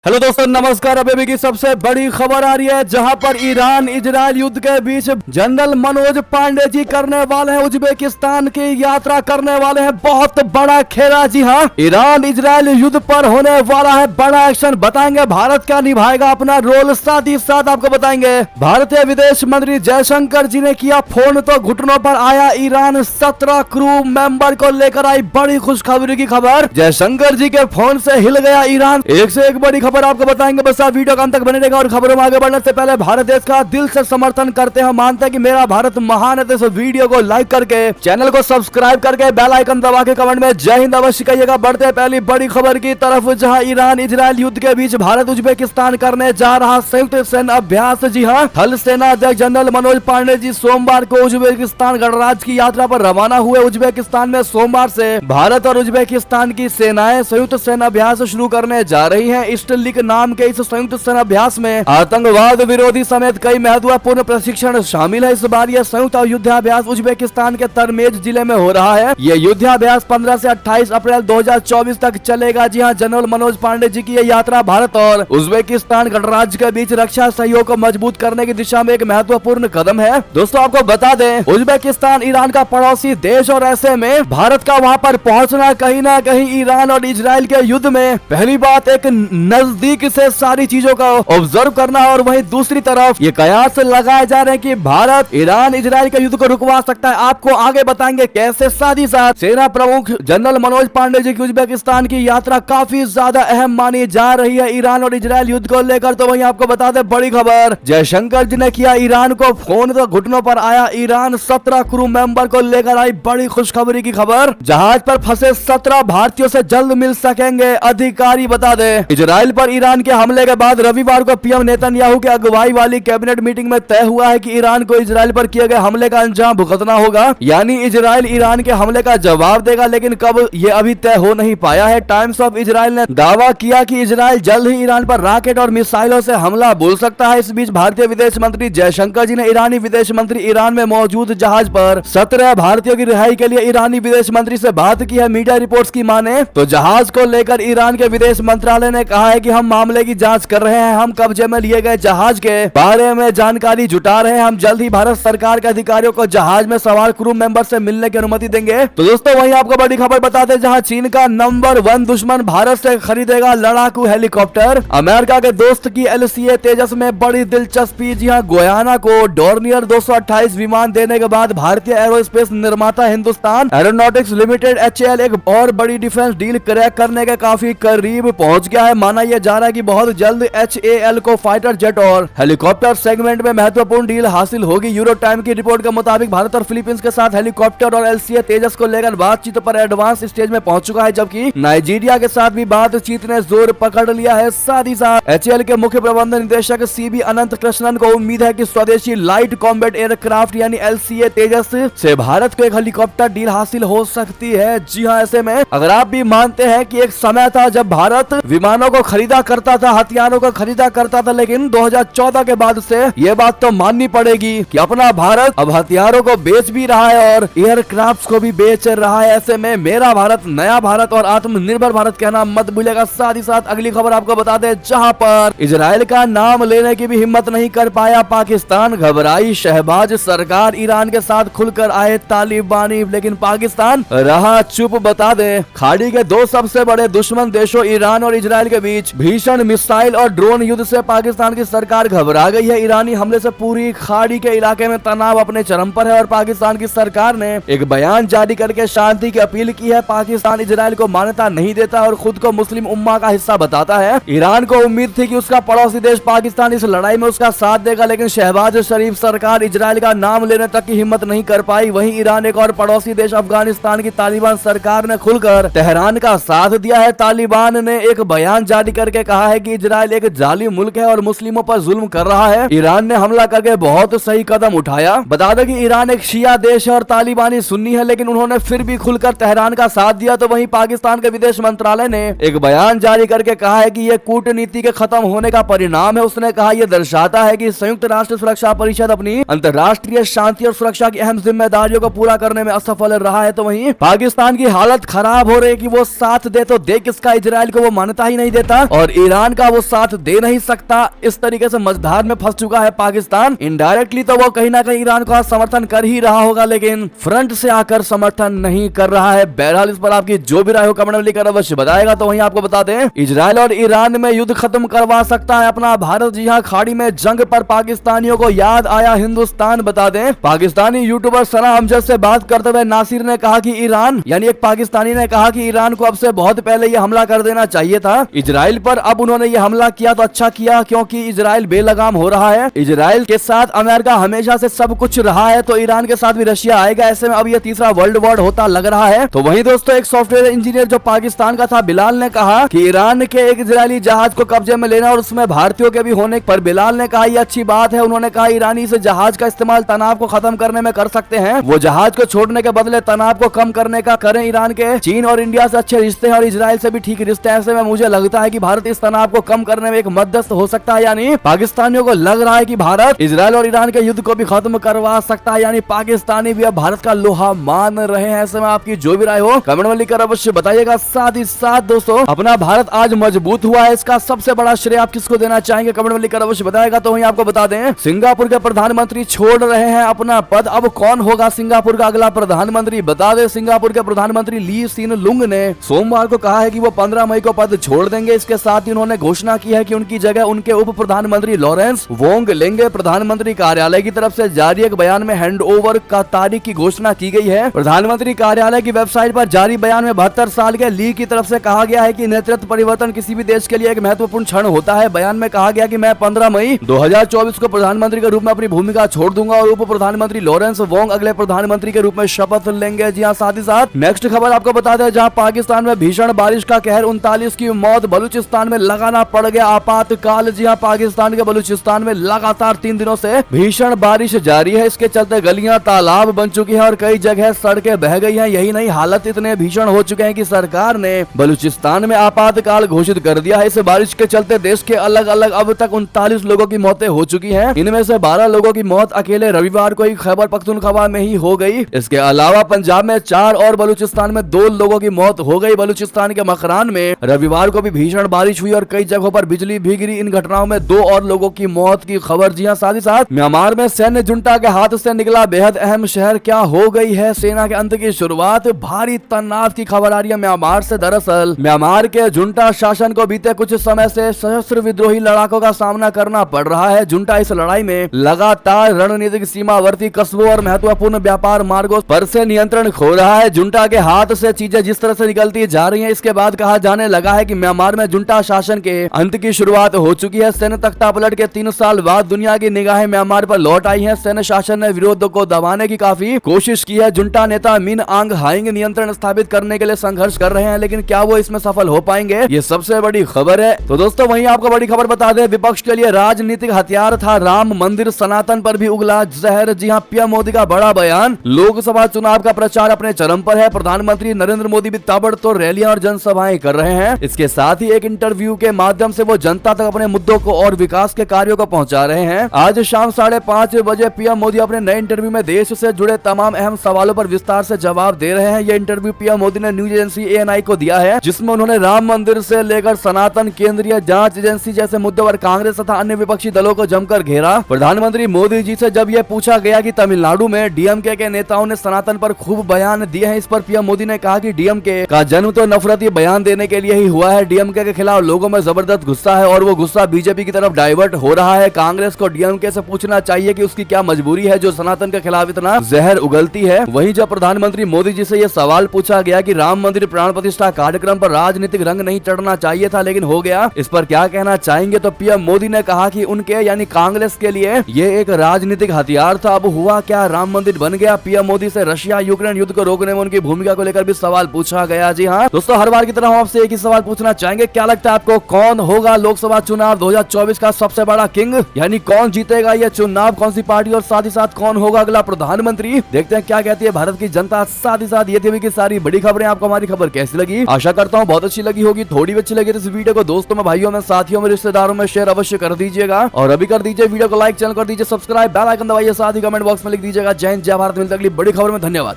Hello दोस्तों, नमस्कार। अभी की सबसे बड़ी खबर आ रही है, जहां पर ईरान इजराइल युद्ध के बीच जनरल मनोज पांडे जी करने वाले हैं उज्बेकिस्तान की यात्रा करने वाले हैं। बहुत बड़ा खेला। जी हां, ईरान इजराइल युद्ध पर होने वाला है बड़ा एक्शन। बताएंगे भारत क्या निभाएगा अपना रोल, साथ ही साथ आपको बताएंगे भारतीय विदेश मंत्री जयशंकर जी ने किया फोन तो घुटनों पर आया ईरान। 17 क्रू मेंबर को लेकर आई बड़ी खुशखबरी की खबर। जयशंकर जी के फोन से हिल गया ईरान। एक से एक बड़ी खबर आपको बताएंगे, बस आप वीडियो अंत तक बने रहेगा। और खबरों में आगे बढ़ने से पहले भारत देश का दिल से समर्थन करते हैं, मानते हैं कि मेरा भारत महान है, तो इस वीडियो को लाइक करके चैनल को सब्सक्राइब करके बेल आइकन दबा के कमेंट में जय हिंद अवश्य कहिएगा। बढ़ते हैं पहली बड़ी खबर की तरफ, जहां ईरान इजराइल युद्ध के बीच भारत उज्बेकिस्तान करने जा रहा संयुक्त सैन्य अभ्यास। जी हां, थल सेना अध्यक्ष जनरल मनोज पांडे जी सोमवार को उज्बेकिस्तान गणराज्य की यात्रा पर रवाना हुए। उज्बेकिस्तान में सोमवार से भारत और उज्बेकिस्तान की सेनाएं संयुक्त सैन्य अभ्यास शुरू करने जा रही है। ईस्टलिक नाम के इस संयुक्त सैन्य अभ्यास में आतंकवाद विरोधी समेत कई महत्वपूर्ण प्रशिक्षण शामिल है। इस बार यह संयुक्त युद्धाभ्यास उज्बेकिस्तान के तरमेज जिले में हो रहा है। यह युद्धाभ्यास 15 से 28 अप्रैल 2024 तक चलेगा। जी हां, जनरल मनोज पांडे जी की यह यात्रा भारत और उज्बेकिस्तान गणराज्य के बीच रक्षा सहयोग को मजबूत करने की दिशा में एक महत्वपूर्ण कदम है। दोस्तों, आपको बता दें, उज्बेकिस्तान ईरान का पड़ोसी देश और ऐसे में भारत का वहां पर पहुंचना कहीं ना कहीं ईरान और इजराइल के युद्ध में पहली बात एक नजदीक से सारी चीजों का ऑब्जर्व करना, और वहीं दूसरी तरफ ये कयास लगाए जा रहे हैं कि भारत ईरान इजराइल के युद्ध को रुकवा सकता है। आपको आगे बताएंगे कैसे। साथ ही साथ सेना प्रमुख जनरल मनोज पांडे जी की उज्बेकिस्तान की यात्रा काफी ज्यादा अहम मानी जा रही है ईरान और इजराइल युद्ध को लेकर। तो वहीं आपको बता दें बड़ी खबर, जयशंकर जी ने किया ईरान को फोन तो घुटनों पर आया ईरान। 17 क्रू मेंबर को लेकर आई बड़ी खुशखबरी की खबर। जहाज पर फंसे 17 भारतीयों से जल्द मिल सकेंगे अधिकारी। बता दें, इजराइल पर ईरान के हमले के बाद रविवार को पीएम नेतन्याहू की अगुवाई वाली कैबिनेट मीटिंग में तय हुआ है कि ईरान को इजराइल पर किए गए हमले का अंजाम भुगतना होगा। यानी इजराइल ईरान के हमले का जवाब देगा, लेकिन कब ये अभी तय हो नहीं पाया है। टाइम्स ऑफ इजराइल ने दावा किया कि इजराइल जल्द ही ईरान पर रॉकेट और मिसाइलों से हमला बोल सकता है। इस बीच भारतीय विदेश मंत्री जयशंकर जी ने ईरानी विदेश मंत्री ईरान में मौजूद जहाज पर 17 भारतीयों की रिहाई के लिए ईरानी विदेश मंत्री से बात की है। मीडिया रिपोर्ट्स की माने तो जहाज को लेकर ईरान के विदेश मंत्रालय ने कहा है कि हम मामले की जांच कर रहे हैं, हम कब्जे में लिए गए जहाज के बारे में जानकारी जुटा रहे हैं, हम जल्द ही भारत सरकार के अधिकारियों को जहाज में सवार क्रू मेंबर से मिलने की अनुमति देंगे। तो दोस्तों, वहीं आपको बड़ी खबर बताते हैं, जहां चीन का नंबर 1 दुश्मन भारत से खरीदेगा लड़ाकू हेलीकॉप्टर। अमेरिका के दोस्त की LCA तेजस में बड़ी दिलचस्पी। जी हां, गोयाना को डोर्नियर 228 विमान देने के बाद भारतीय एरोस्पेस निर्माता हिंदुस्तान एरोनॉटिक्स लिमिटेड HAL एक और बड़ी डिफेंस डील क्रैक करने के काफी करीब पहुंच गया है। माना यह जा रहा है कि बहुत जल्द HAL को फाइटर जेट और हेलीकॉप्टर सेगमेंट में महत्वपूर्ण डील हासिल होगी। यूरो टाइम की रिपोर्ट के मुताबिक भारत और फिलीपींस के साथ हेलीकॉप्टर और LCA तेजस को लेकर बातचीत पर एडवांस स्टेज में पहुंच चुका है, जबकि नाइजीरिया के साथ भी बातचीत ने जोर पकड़ लिया है। साथ ही साथ HAL के मुख्य प्रबंध निदेशक CB अनंत कृष्णन को उम्मीद है कि स्वदेशी लाइट कॉम्बैट एयरक्राफ्ट यानी LCA तेजस से भारत को एक हेलीकॉप्टर डील हासिल हो सकती है। जी हाँ, ऐसे में अगर आप भी मानते हैं कि एक समय था जब भारत विमानों को खरीदा करता था, हथियारों को खरीदा करता था, लेकिन 2014 के बाद से ये बात तो माननी पड़ेगी कि अपना भारत अब हथियारों को बेच भी रहा है और एयरक्राफ्ट को भी बेच रहा है। ऐसे में मेरा भारत, नया भारत और आत्मनिर्भर भारत कहना मत भूलिएगा। साथ ही साथ अगली खबर आपको बता दें, जहां पर इजराइल का नाम लेने की भी हिम्मत नहीं कर पाया पाकिस्तान, घबराई शहबाज सरकार, ईरान के साथ खुलकर आए तालिबानी, लेकिन पाकिस्तान रहा चुप। बता दें, खाड़ी के दो सबसे बड़े दुश्मन देशों ईरान और इजराइल के बीच भीषण मिसाइल और ड्रोन युद्ध से पाकिस्तान की सरकार घबरा गई है। ईरानी हमले से पूरी खाड़ी के इलाके में तनाव अपने चरम पर है और पाकिस्तान की सरकार ने एक बयान जारी करके शांति की अपील की है। पाकिस्तान इजराइल को मान्यता नहीं देता और खुद को मुस्लिम उम्मा का हिस्सा बताता है। ईरान को उम्मीद थी कि उसका पड़ोसी देश पाकिस्तान इस लड़ाई में उसका साथ देगा, लेकिन शहबाज शरीफ सरकार इजराइल का नाम लेने तक की हिम्मत नहीं कर पाई। वहीं ईरान एक और पड़ोसी देश अफगानिस्तान की तालिबान सरकार ने खुलकर तेहरान का साथ दिया है। तालिबान ने एक बयान जारी करके कहा है कि इजराइल एक जालिम मुल्क है और मुस्लिमों पर जुल्म कर रहा है। ईरान ने हमला करके बहुत सही कदम उठाया। बता दें कि ईरान एक शिया देश है और तालिबानी सुन्नी है, लेकिन उन्होंने फिर भी खुलकर तेहरान का साथ दिया। तो वहीं पाकिस्तान के विदेश मंत्रालय ने एक बयान जारी करके कहा है कि यह कूटनीति के खत्म होने का परिणाम है। उसने कहा यह दर्शाता है कि संयुक्त राष्ट्र सुरक्षा परिषद अपनी अंतर्राष्ट्रीय शांति और सुरक्षा की अहम जिम्मेदारियों को पूरा करने में असफल रहा है। तो वहीं पाकिस्तान की हालत खराब हो रही है कि वो साथ दे तो दे किसका, इजराइल को वो मान्यता ही नहीं देता। और ईरान का वो साथ दे नहीं सकता। इस तरीके से मझधार में फंस चुका है पाकिस्तान। इनडायरेक्टली तो वो कहीं ना कहीं ईरान का समर्थन कर ही रहा होगा, लेकिन फ्रंट से आकर समर्थन नहीं कर रहा है। बहरहाल इस पर आपकी जो भी राय हो कमेंट में लिखकर अवश्य बताएगा। तो वहीं आपको बता दें, इजराइल और ईरान में युद्ध खत्म करवा सकता है अपना भारत। जी हां, खाड़ी में जंग पर पाकिस्तानियों को याद आया हिंदुस्तान। बता दें, पाकिस्तानी यूट्यूबर सना अमजद से बात करते हुए नासिर ने कहा कि ईरान यानी एक पाकिस्तानी ने कहा कि ईरान को अब से बहुत पहले ये हमला कर देना चाहिए था इजराइल पर। अब उन्होंने ये हमला किया तो अच्छा किया, क्योंकि इजराइल बेलगाम हो रहा है। इजराइल के साथ अमेरिका हमेशा से सब कुछ रहा है, तो ईरान के साथ भी रशिया आएगा। ऐसे में अब ये तीसरा वर्ल्ड वॉर होता लग रहा है। तो वहीं दोस्तों, एक सॉफ्टवेयर इंजीनियर जो पाकिस्तान का था बिलाल ने कहा कि ईरान के एक इजरायली जहाज को कब्जे में लेना और उसमें भारतीयों के भी होने पर बिलाल ने कहा यह अच्छी बात है। उन्होंने कहा ईरानी इस जहाज का इस्तेमाल तनाव को खत्म करने में कर सकते हैं। वो जहाज को छोड़ने के बदले तनाव को कम करने का करें। ईरान के चीन और इंडिया से अच्छे रिश्ते हैं और इजराइल से भी ठीक रिश्ते हैं। ऐसे में मुझे लगता है कि भारत इस तनाव को कम करने में एक मध्यस्थ हो सकता है। यानी पाकिस्तानियों को लग रहा है कि भारत इजराइल और ईरान के युद्ध को भी खत्म करवा सकता है। यानी पाकिस्तानी भी अब भारत का लोहा मान रहे हैं। ऐसे में आपकी जो भी राय हो कमेंट में लिखकर अवश्य बताइएगा। साथ ही साथ दोस्तों, अपना भारत आज मजबूत हुआ है, इसका सबसे बड़ा श्रेय आप किसको देना चाहेंगे कमेंट में लिखकर अवश्य बताएगा। तो वहीं आपको बता दें, सिंगापुर के प्रधानमंत्री छोड़ रहे हैं अपना पद। अब कौन होगा सिंगापुर का अगला प्रधानमंत्री? बता दें, सिंगापुर के प्रधानमंत्री ली सीन लुंग ने सोमवार को कहा है कि वो 15 मई को पद छोड़ देंगे। इसके साथ ही उन्होंने घोषणा की है कि उनकी जगह उनके उप प्रधानमंत्री लॉरेंस वोंग लेंगे। प्रधानमंत्री कार्यालय की तरफ से जारी एक बयान में हैंड ओवर का तारीख की घोषणा की गई है। प्रधानमंत्री कार्यालय की वेबसाइट पर जारी बयान में 72 साल के ली की तरफ से कहा गया है कि नेतृत्व परिवर्तन किसी भी देश के लिए एक महत्वपूर्ण क्षण होता है। बयान में कहा गया कि मैं 15 मई 2024 को प्रधानमंत्री के रूप में अपनी भूमिका छोड़ दूंगा और उप प्रधानमंत्री लॉरेंस वोंग अगले प्रधानमंत्री के रूप में शपथ लेंगे। जी हाँ, साथ ही साथ नेक्स्ट खबर आपको बता दें, जहां पाकिस्तान में भीषण बारिश का कहर, 39 की मौत। बलूचिस्तान में लगाना पड़ गया आपातकाल। जी हां, पाकिस्तान के बलूचिस्तान में लगातार 3 दिनों से भीषण बारिश जारी है। इसके चलते गलियां तालाब बन चुकी हैं और कई जगह सड़कें बह गई हैं। यही नहीं, हालत इतने भीषण हो चुके हैं कि सरकार ने बलूचिस्तान में आपातकाल घोषित कर दिया है। इस बारिश के चलते देश के अलग अलग अब तक 39 लोगों की मौतें हो चुकी हैं। इनमें से 12 लोगों की मौत अकेले रविवार को ही खैबर पख्तूनख्वा में ही हो गई। इसके अलावा पंजाब में 4 और बलूचिस्तान में 2 लोगों की मौत हो गई। बलूचिस्तान के मकरान में रविवार को भी भीषण बारिश हुई और कई जगहों पर बिजली भी गिरी। इन घटनाओं में 2 और लोगों की मौत की खबर। जी हां, साथ ही साथ म्यांमार में सैन्य जुंटा के हाथ से निकला बेहद अहम शहर। क्या हो गई है सेना के अंत की शुरुआत? भारी तनाव की खबर आ रही है म्यांमार से। दरअसल म्यांमार के जुंटा शासन को बीते कुछ समय से सशस्त्र विद्रोही लड़ाकों का सामना करना पड़ रहा है। जुंटा इस लड़ाई में लगातार रणनीतिक सीमावर्ती कस्बों और महत्वपूर्ण व्यापार मार्गों पर से नियंत्रण खो रहा है। जुंटा के हाथ से चीजें जिस तरह से निकलती जा रही हैं, इसके बाद कहा जाने लगा है कि म्यांमार में जुंटा शासन के अंत की शुरुआत हो चुकी है। सैन्य तख्ता पलट के 3 साल बाद दुनिया की निगाहें म्यांमार पर लौट आई हैं। सैन्य शासन ने विरोध को दबाने की काफी कोशिश की है। जुंटा नेता मिन आंग हाइंग नियंत्रण स्थापित करने के लिए संघर्ष कर रहे हैं, लेकिन क्या वो इसमें सफल हो पाएंगे? ये सबसे बड़ी खबर है। तो दोस्तों, वहीं आपको बड़ी खबर बता दें, विपक्ष के लिए राजनीतिक हथियार था राम मंदिर, सनातन पर भी उगला जहर। जी हां, पीएम मोदी का बड़ा बयान। लोकसभा चुनाव का प्रचार अपने चरम पर है। प्रधानमंत्री नरेंद्र मोदी भी ताबड़तोड़ रैलियां और जनसभाएं कर रहे हैं। इसके साथ ही एक इंटरव्यू के माध्यम से वो जनता तक अपने मुद्दों को और विकास के कार्यों को पहुंचा रहे हैं। आज शाम 5:30 बजे पीएम मोदी अपने नए इंटरव्यू में देश से जुड़े तमाम अहम सवालों पर विस्तार से जवाब दे रहे हैं। ये इंटरव्यू पीएम मोदी ने न्यूज एजेंसी ANI को दिया है, जिसमें उन्होंने राम मंदिर से लेकर सनातन, केंद्रीय जांच एजेंसी जैसे मुद्दों पर कांग्रेस तथा अन्य विपक्षी दलों को जमकर घेरा। प्रधानमंत्री मोदी जी से जब यह पूछा गया कि तमिलनाडु में डीएमके के नेताओं ने सनातन पर खूब बयान दिए हैं, इस पर पीएम मोदी ने कहा कि डीएमके का जन्म तो नफरती बयान देने के लिए ही हुआ है। डीएमके के खिलाफ लोगों में जबरदस्त गुस्सा है और वो गुस्सा बीजेपी की तरफ डाइवर्ट हो रहा है। कांग्रेस को डीएमके से पूछना चाहिए कि उसकी क्या मजबूरी है जो सनातन के खिलाफ इतना जहर उगलती है। वहीं जब प्रधानमंत्री मोदी जी से यह सवाल पूछा गया कि राम मंदिर प्राण प्रतिष्ठा कार्यक्रम पर राजनीतिक रंग नहीं चढ़ना चाहिए था लेकिन हो गया, इस पर क्या कहना चाहेंगे? तो पीएम मोदी ने कहा कि उनके यानी कांग्रेस के लिए ये एक राजनीतिक हथियार था। अब हुआ क्या, राम मंदिर बन गया। पीएम मोदी से रशिया यूक्रेन युद्ध को रोकने में उनकी भूमिका को लेकर भी सवाल पूछा गया। जी हाँ दोस्तों, हर बार की तरह हम आपसे एक ही सवाल पूछना चाहेंगे, क्या लगता है आपको कौन होगा लोकसभा चुनाव 2024 का सबसे बड़ा किंग? यानी कौन जीतेगा ये चुनाव, कौन सी पार्टी, और साथ ही साथ कौन होगा अगला प्रधानमंत्री? देखते हैं क्या कहती है भारत की जनता। साथ ही साथ ये थी की सारी बड़ी खबरें। आपको हमारी खबर कैसी लगी? आशा करता हूँ बहुत अच्छी लगी होगी। थोड़ी भी अच्छी लगी तो इस वीडियो को दोस्तों में, भाइयों में, साथियों में, रिश्तेदारों में शेयर अवश्य कर दीजिएगा और अभी कर दीजिए वीडियो को लाइक, चैनल कर दीजिए सब्सक्राइब, बेल आइकन दबाइए, साथ ही कमेंट बॉक्स में लिख दीजिएगा जय हिंद जय भारत। मिलते अगली बड़ी खबर में। धन्यवाद।